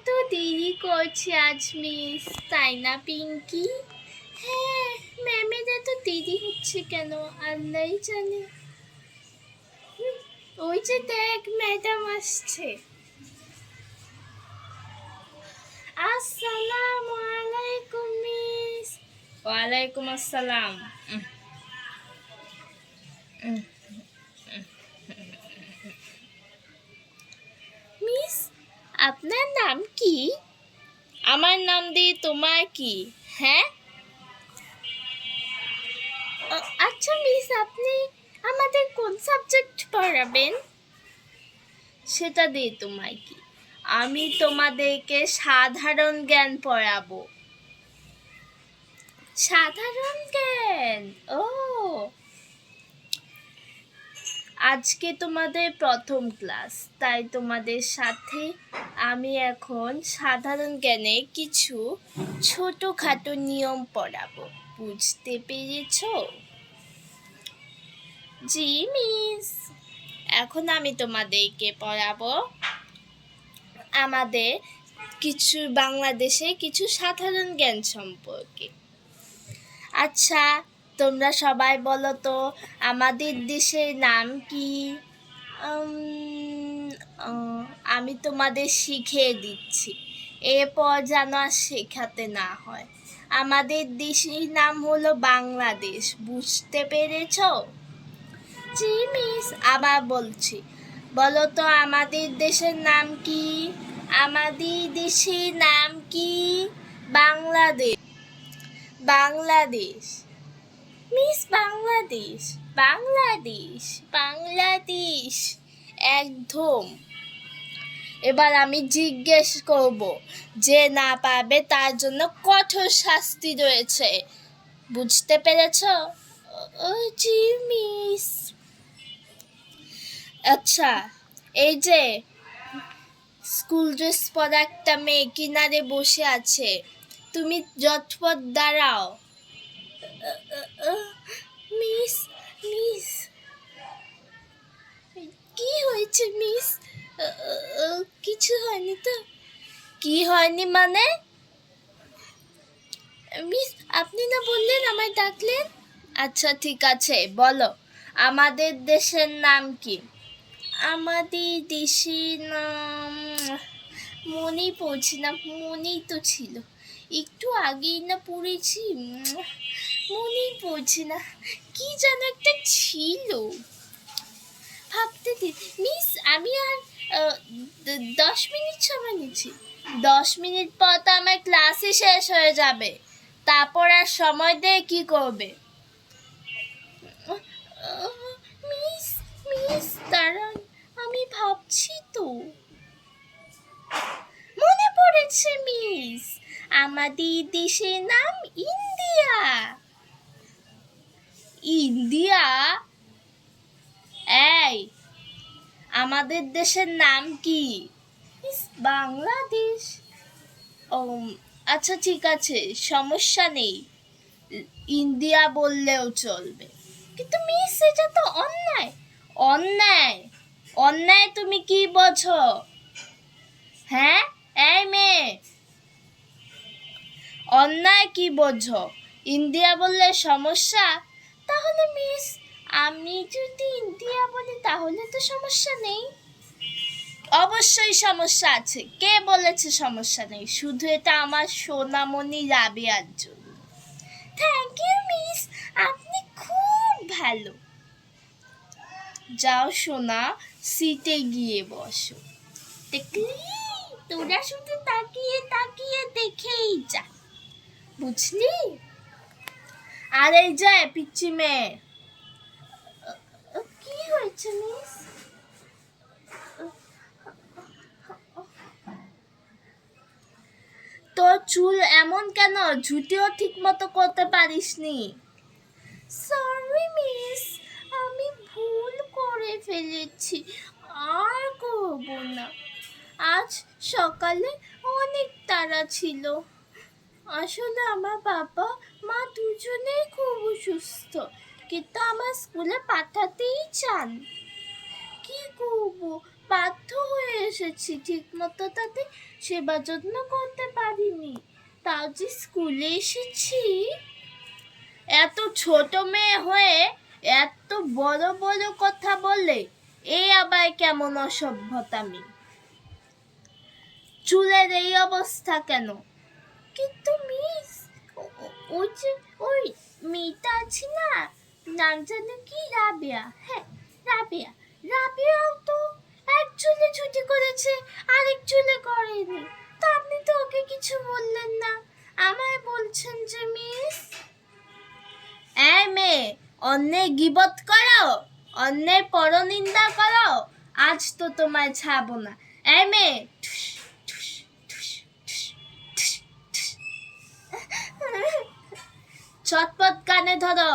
এত দেরি করছে আজ মিস, তাই না পিঙ্কি? হ্যাঁ, ম্যামের এত দেরি হচ্ছে কেন আল্লাহই জানে। ওই যে দেখ ম্যাডাম আসছে। আসসালামু আলাইকুম মিস। ওয়ালাইকুম আসসালাম। মিস, আপনার নাম কি? আমার নাম দিয়ে তোমার কি? হ্যাঁ, আচ্ছা মিস, আপনি আমাদের কোন সাবজেক্ট পড়াবেন? সেটা দিয়ে তোমায় কি? আমি তোমাদেরকে সাধারণ জ্ঞান পড়াবো। সাধারণ জ্ঞান? ও, আজকে তোমাদের প্রথম ক্লাস, তাই তোমাদের সাথে আমি এখন সাধারণ জ্ঞানে কিছু ছোটখাটো নিয়ম পড়াবো। বুঝতে পেরেছো? জি মিস। এখন আমি তোমাদেরকে পড়াবো আমাদের বাংলাদেশে কিছু সাধারণ জ্ঞান সম্পর্কে। আচ্ছা, তোমরা সবাই বলো তো, আমাদের দেশের নাম কি? আমি তোমাদের শিখিয়ে দিচ্ছি, এরপর যেন আর শেখাতে না হয়। আমাদের দেশের নাম হলো বাংলাদেশ। বুঝতে পেরেছো? জি মিস। আবার বলছি, বলো তো আমাদের দেশের নাম কি? আমাদের দেশের নাম কি? বাংলাদেশ। বাংলাদেশ মিস, বাংলাদেশ। বাংলাদেশ, বাংলাদেশ, একদম। এবার আমি জিজ্ঞেস করব, যে না পারবে তার জন্য কঠোর শাস্তি রয়েছে। বুঝতে পেরেছো? জি মিস। আচ্ছা, এই যে স্কুল ড্রেস পরা একটা মেয়ে কিনারে বসে আছে, তুমি ঝটপট দাঁড়াও। মিস, মিস, কি হয়েছে মিস? কিছু হয়নি তো? কি হয়নি মানে? মিস, আপনি না বললেন আমায় ডাকলেন? আচ্ছা ঠিক আছে, বলো আমাদের দেশের নাম কি? আমাদের দেশের নাম মনেই পড়ছে না। মনেই তো ছিল, একটু আগেই না পড়েছি। মনেই পড়ছে না, কি যেন একটা ছিল। ভাবতে দিন মিস, আমি আর 10 মিনিট সময় নিচ্ছি। 10 মিনিট পর তো আমার ক্লাসই শেষ হয়ে যাবে, তারপর আর সময় দিয়ে কি করবে? মিস, মিস দাঁড়ান, আমি ভাবছি তো। মনে পড়েছে মিস, আমাদের দেশের নাম ইন্ডিয়া। ইন্ডিয়া? এই, আমাদের দেশের নাম কি? বাংলাদেশ। ও আচ্ছা ঠিক আছে, সমস্যা নেই, ইন্ডিয়া বললেও চলবে। কিন্তু মিস, এটা তো অন্যায়। অন্যায়? অন্যায় তুমি কি বোঝো? হ্যাঁ, এই মেয়ে, অন্যায় কি বোঝো? ইন্ডিয়া বললে সমস্যা? তাহলে মিস, আমি যদি ইন্ডিয়া বলি তাহলে তো সমস্যা নেই। অবশ্যই সমস্যা আছে। কে বলেছে সমস্যা নেই? শুধু এটা আমার সোনামণি রাবেয়ার জন্য। থ্যাংক ইউ মিস, আপনি খুব ভালো। যাও সোনা, সিটে গিয়ে বসো। দেখলি, তোরা শুধু তাকিয়ে তাকিয়ে দেখেই যা, বুঝলি? আর এই যে পিচ্চি মেয়ে, কি হয়েছে মিস? তোর চুল এমন কেন? ঝুটিও ঠিক মতো করতে পারিসনি। সরি মিস, আমি ভুল করে ফেলেছি, আর করব না। আজ সকালে অনেক তাড়া ছিল। আসলে আমার বাবা মা দুজনেই খুব অসুস্থ, কিন্তু আমার স্কুলে পাঠাতেই চান। কি করব, বাধ্য হয়ে এসেছি, ঠিক মতো তাতে সেবা যত্ন করতে পারিনি, তাও যে স্কুলে এসেছি। এত ছোট মেয়ে হয়ে এত বড় বড় কথা বলে, এই আবার কেমন অসভ্যতামি? চুলের এই অবস্থা কেন? কিন্তু মিস, ওই যে ওই মেয়েটা আছে না, নাম জানো কি? রাবেয়া। হ্যাঁ, রাবেয়া। রাবেয়াও তো এক চুলে ছুটি করেছে, আরেক চুলে করেনি। তো আপনি তো ওকে কিছু বললেন না, আমায় বলছেন যে মিস। এই মেয়ে, অন্যের গীবত করো, অন্যের পরনিন্দা করো, আজ তো তোমায় ছাড়বো না। এই মেয়ে, চটপট কানে ধরো।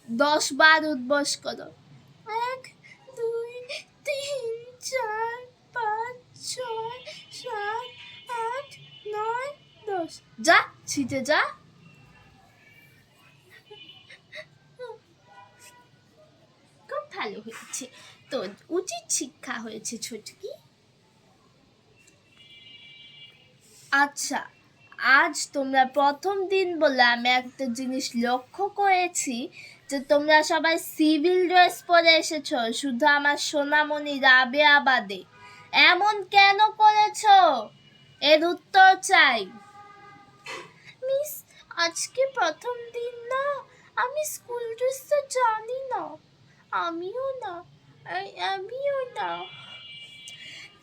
10 বার উদ্বস করো। 1 2 3 4 5 6 7 8 9 10। যা, ছিটে যা। খুব ভালো হয়েছে, তো উচিত শিক্ষা হয়েছে ছোটকি। আচ্ছা, আজ তোমরা প্রথম দিন বলে আমি একটা জিনিস লক্ষ্য করেছি, যে তোমরা সবাই সিভিল ড্রেস পরে এসেছো, শুধু আমার সোনামণি রাবেয়া বাদে। এমন কেন করেছো? এর উত্তর চাই। মিস, আজকে প্রথম দিন না, আমি স্কুল ড্রেসটা জানি না। আমিও না।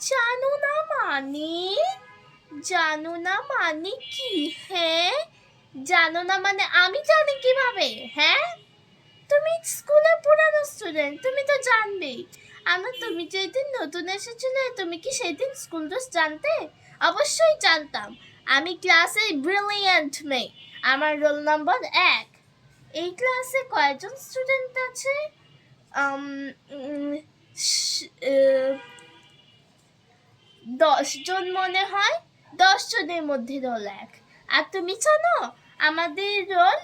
জানো না মানে? জানো না মানে কি? হ্যাঁ, জানো না মানে আমি জানি কিভাবে? হ্যাঁ, তুমি স্কুলের পুরানো স্টুডেন্ট, তুমি তো জানবেই। তুমি যেদিন নতুন এসেছিলে, তুমি কি সেদিন স্কুল ড্রেস জানতে? অবশ্যই জানতাম। আমি ক্লাসে ব্রিলিয়ান্ট মেয়ে, আমার রোল নম্বর 1। এই ক্লাসে কয়জন স্টুডেন্ট আছে? 10 জন মনে হয়। 10 জনের মধ্যে রোল 1। আর তুমি জানো আমাদের রোল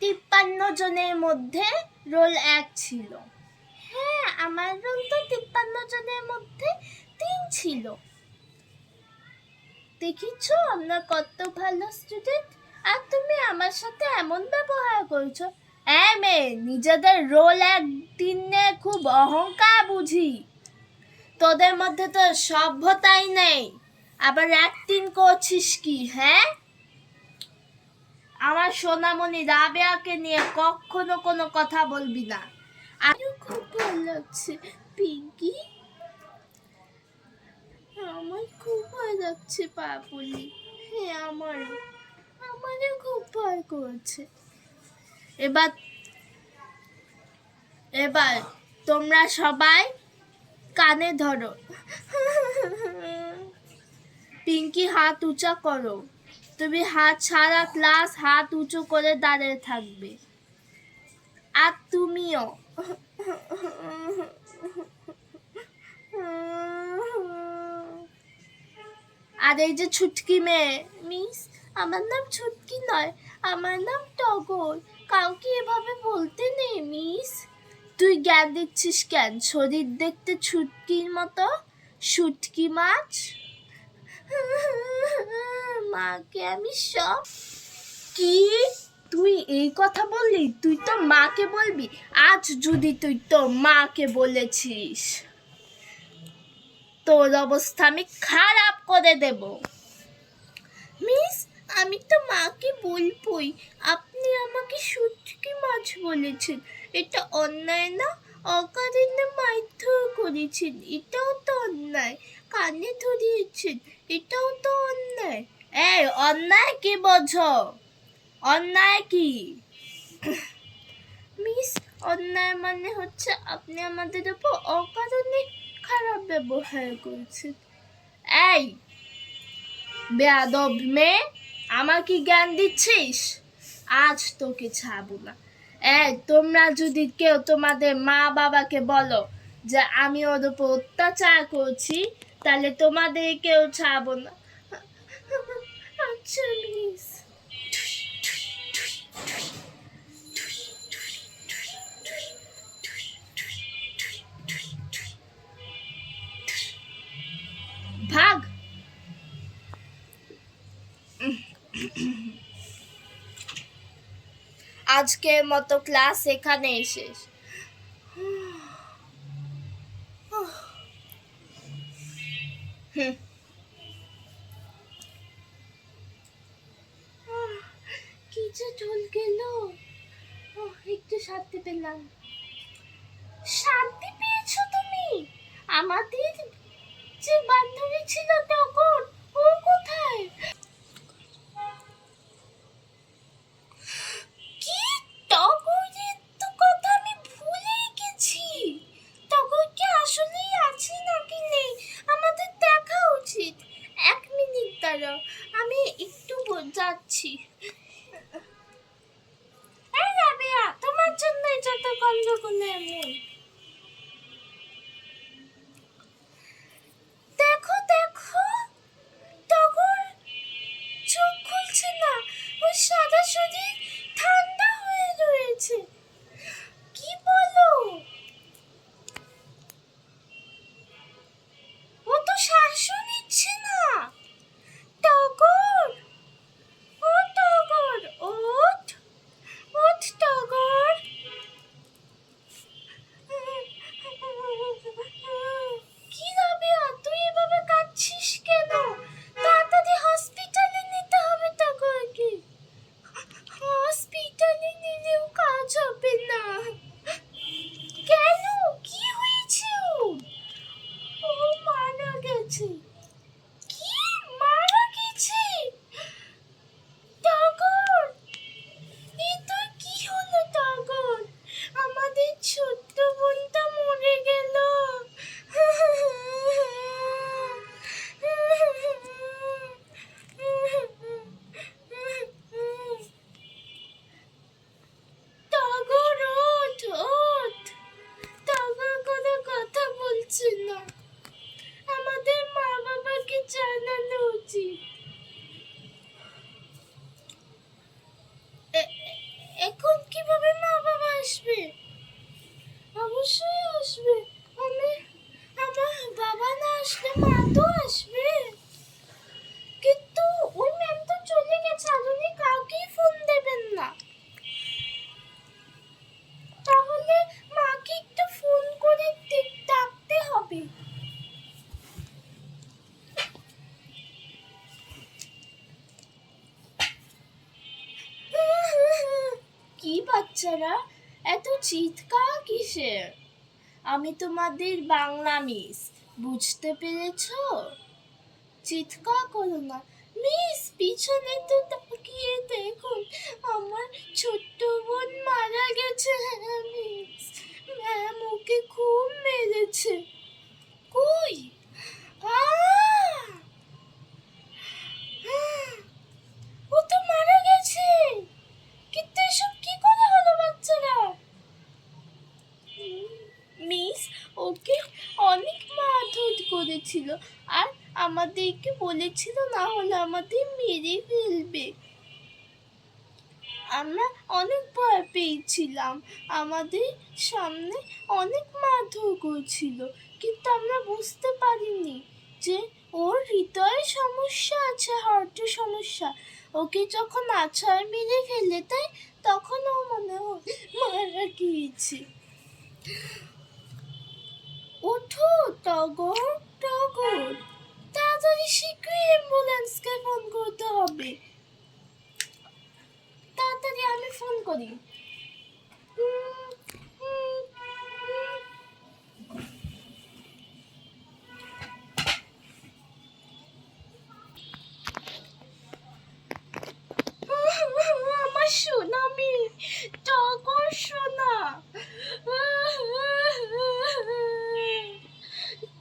53 জনের মধ্যে রোল 1 ছিল। হ্যাঁ, আমার রোল তো 53 জনের মধ্যে 3 ছিল। দেখিছো আমরা কত ভালো স্টুডেন্ট, আর তুমি আমার সাথে এমন ব্যবহার করছো। মেয়ে, নিজেদের রোল 1 3 নিয়ে খুব অহংকার বুঝি। তোদের মধ্যে তো সভ্যতাই নেই, আবার 1 3 করছিস কি? হ্যাঁ, আমার সোনামণি রাবেয়াকে নিয়ে কখনো কোনো কথা বলবি না। আরও খুব ভালো লাগছে পিঙ্কি, আমার খুব ভয় লাগছে পাপুলি। হ্যাঁ, আমারও খুব ভয় করছে। এবার তোমরা সবাই কানে ধরো। পিঙ্কি, হাত উঁচা করো। তুমি সারা ক্লাস হাত উঁচু করে দাঁড়িয়ে থাকবে। আর তুমিও। আর এই যে ছুটকি মেয়ে, মিস, আমার নাম ছুটকি নয়, আমার নাম টগর। কাউকে এভাবে বলতে নেই মিস। তুই জ্ঞান দিচ্ছিস কেন? শরীর দেখতে ছুটকির মতো, শুটকি মাছ। মাকে আমি সব। কি? তুই এই কথা বললি? তুই তো মাকে বলবি। আজ যদি তুই তো মাকে বলেছিস, তোর অবস্থা আমি খারাপ করে দেব। মিস, আমি তো মাকে বলবই। আপনি আমাকে শুটকি মাছ বলেছেন, এটা অন্যায় না? অকারণে মারধর করেছেন, এটাও তো অন্যায়। কানে ধরিয়েছেন, এটাও তো অন্যায়। এই, অন্যায় কি বোঝো? অন্যায় কি? মিস, অন্যায় মানে হচ্ছে আপনি আমাদের উপর অকারণে খারাপ ব্যবহার করছেন। এই বেয়াদব মেয়ে, আমাকে জ্ঞান দিচ্ছিস? আজ তোকে ছাড়বো না। তোমরা যদি কেউ তোমাদের মা বাবাকে বলো যে আমি ওর উপর অত্যাচার করছি, তাহলে তোমাদের কেউ ছাড়বো না। আচ্ছা মিস। আজকের মতো ক্লাস এখানেই শেষ। কি যে ঢোল গেল, একটু শান্তি পেলাম। শান্তি পেয়েছো তুমি? আমাদের যে বান্ধবী ছিল তখন, ও কোথায়? কি? টগরের তো কথা আমি ভুলেই গেছি। টগর কি আসলেই আছে নাকি নেই? আমাদের দেখা উচিত। 1 মিনিট দাঁড়াও, আমি একটু যাচ্ছি। এই রাবেয়া, তোমার জন্যই যত গন্ডগোল এমন। দেখো দেখো, টগর চোখ খুলছে না, ওর সাদা শরীর ঠান্ডা হয়ে রয়েছে। কি বলো? ও তো শ্বাসও নিচ্ছে না। টগর, ও টগর, ওঠ ওঠ টগর। কি রাবেয়া, তুই এভাবে কাঁদছিস কেন? তাড়াতাড়ি হসপিটালে নিতে হবে টগরকে। হসপিটালে নিলেও কাজ হবে না। কেন? কি হয়েছে ওর? ও মারা গেছে। কি? মারা গেছে? টগর, এটা কি হলো টগর? আমাদের ছোট্ট বোনটা মরে গেল। টগর ওঠ ওঠ। টগর কোনো কথা বলছে না। আমাদের মা বাবাকে জানানো উচিত। এখন কিভাবে মা বাবা আসবে? অবশ্যই আসবে। আমার বাবা না আসলে মা তো আসবে। কিন্তু ওই ম্যাম তো চলে গেছে, আপনি কাউকেই ফোন দেবেন না। তাহলে মাকে একটু ফোন করে ডাকতে হবে। কি বাচ্চারা, এত চিৎকার কিসের? আমি তোমাদের বাংলা মিস, বুঝতে পেরেছো? চিৎকার করো না। মিস, পিছনে তো তাকিয়ে দেখুন, আমার ছোট্ট বোন মারা গেছে। মিস, ম্যাম ওকে খুব মেরেছে। কই? ও তো মারা গেছে। কিন্তু এসব কি করে হলো বাচ্চারা? মিস ওকে অনেক মারধর করেছিল, আর আমাদেরকে বলেছিল না হলে আমাদের মেরে ফেলবে। আমরা অনেক ভয় পেয়েছিলাম। আমাদের সামনে অনেক মারধর করছিল, কিন্তু আমরা বুঝতে পারিনি যে ওর হৃদয়ে সমস্যা আছে, হার্টের সমস্যা। ওকে যখন আছাড় মেরে ফেলে দেয় তখন ও মনে হয় মারা গিয়েছে। ওঠো টগর, টগর, তাড়াতাড়ি শীঘ্রই অ্যাম্বুলেন্সকে ফোন করতে হবে। তাড়াতাড়ি আমি ফোন করি। আমার সোনা মেয়ে, টগর সোনা।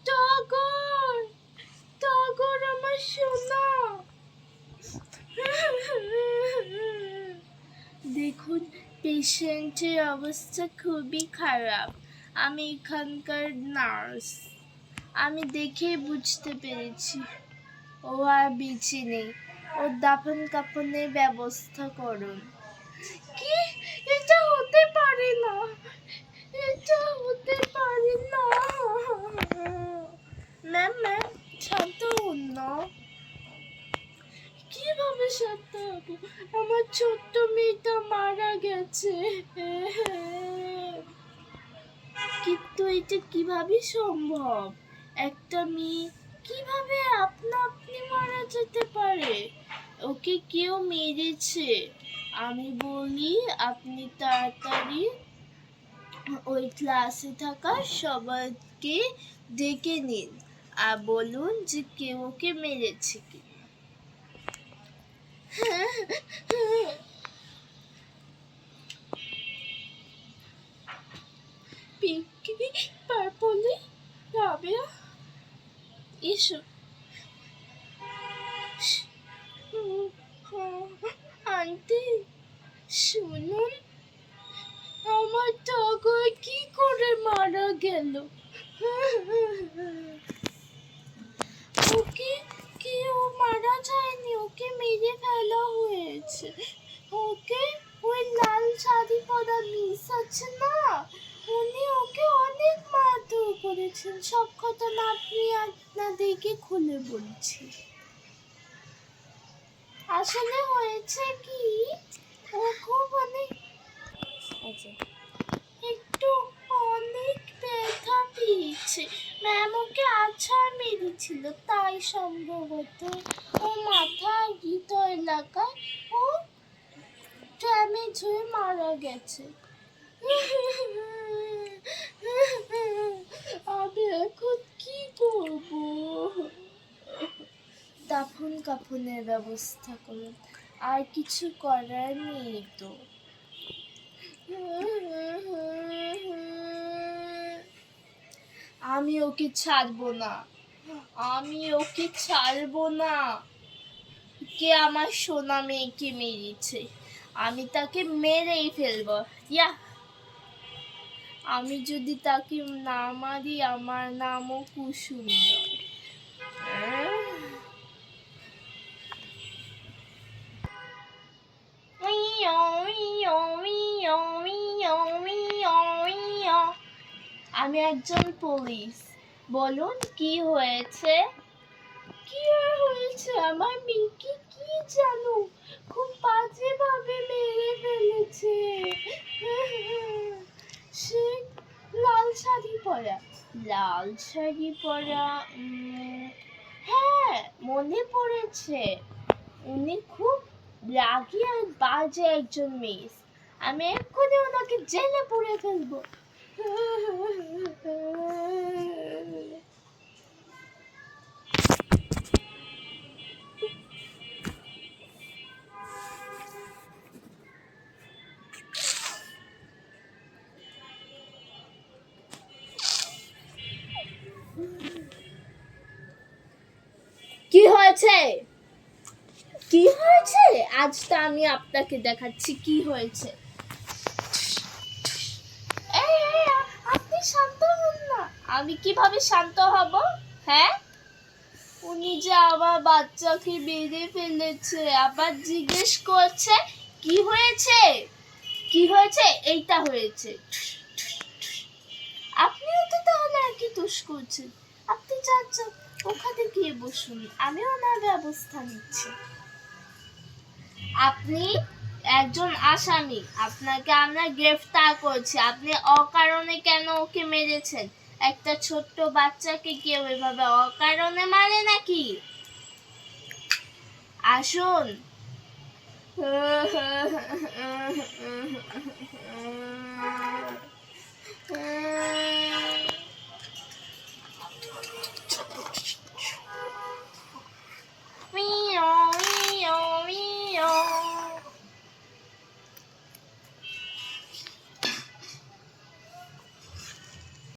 টগর, টগর আমার সোনা। দেখুন, পেশেন্টের অবস্থা খুবই খারাপ। আমি এখানকার নার্স, আমি দেখেই বুঝতে পেরেছি ও আর বেঁচে নেই। ওর দাফন কাফনের ব্যবস্থা করুন। কি? এটা হতে পারে না, এটা হতে পারে না। ম্যাম ম্যাম, শান্ত হন না। কিভাবে শান্ত হব? আমার ছোট্ট মেয়েটা মারা গেছে। কিন্তু এটা কিভাবে সম্ভব? একটা মেয়ে কিভাবে আপনা আপনি মারা যেতে পারে? ওকে কেউ মেরেছে। আমি বলি আপনি তাড়াতাড়ি ওই ক্লাসে থাকা সবাইকে ডেকে নিন আর বলুন যে কেউ ওকে মেরেছে কি। পিঙ্কি, পার্পলি, রাবেয়া, এসো। আন্টি শুনুন, আমার টগর কি করে মারা গেল? ওকে কেউ মারা যায়নি, ওকে মেরে ফেলা হয়েছে। ওকে ওই লাল শাড়ি পরা মিস আছে না, উনি ওকে অনেক মারধর করেছেন। সব ঘটনা আপনি আপনাদেরকে খুলে বলছি। আসলে হয়েছে কি, ও খুব একটু অনেক ব্যথা পেয়েছে। ম্যাম ওকে আছাড় মেরেছিল, তাই সম্ভবত ও মাথার ভিতর এলাকায় ও ড্যামেজ হয়ে মারা গেছে। আমি এখন কি করব? দাফন কাফনের ব্যবস্থা করুন, আর কিছু করার নেই তো। আমি ওকে ছাড়বো না, আমি ওকে ছাড়বো না। কে আমার সোনা মেয়েকে মেরেছে, আমি তাকে মেরেই ফেলবো। ইয়া, আমি যদি তাকে না মারি আমার নামও কুসুম নয়। আমি একজন পুলিশ, বলুন কি হয়েছে? কি আর হয়েছে, আমার মেয়েকে কি জানো খুব বাজে ভাবে মেরে ফেলেছে। সে লাল শাড়ি পরা, লাল শাড়ি পরা, হ্যাঁ মনে পড়েছে। উনি খুব রাগী আর বাজে একজন মেয়ে। আমি এক্ষুনি ওনাকে জেলে পুরে ফেলবো। কি হয়েছে? কি হয়েছে? আজ তো আমি আপনাকে দেখাচ্ছি কি হয়েছে। আপনি শান্ত হন না। আমি কিভাবে শান্ত হব? হ্যাঁ, উনি যে আমার বাচ্চাকে মেরে ফেলেছে, আবার জিজ্ঞেস করছে কি হয়েছে, কি হয়েছে? এইটা হয়েছে। আপনিও তো তাহলে একই দোষ করছেন। আপনি যাচ্ছেন ওখানে গিয়ে বসুন, আমি ওনার ব্যবস্থা নিচ্ছি। আপনি একজন আসামি, আপনাকে আমরা গ্রেফতার করছি। আপনি অকারণে কেন ওকে মেরেছেন? একটা ছোট্ট বাচ্চাকে কেউ এভাবে অকারণে মারে নাকি? আসুন।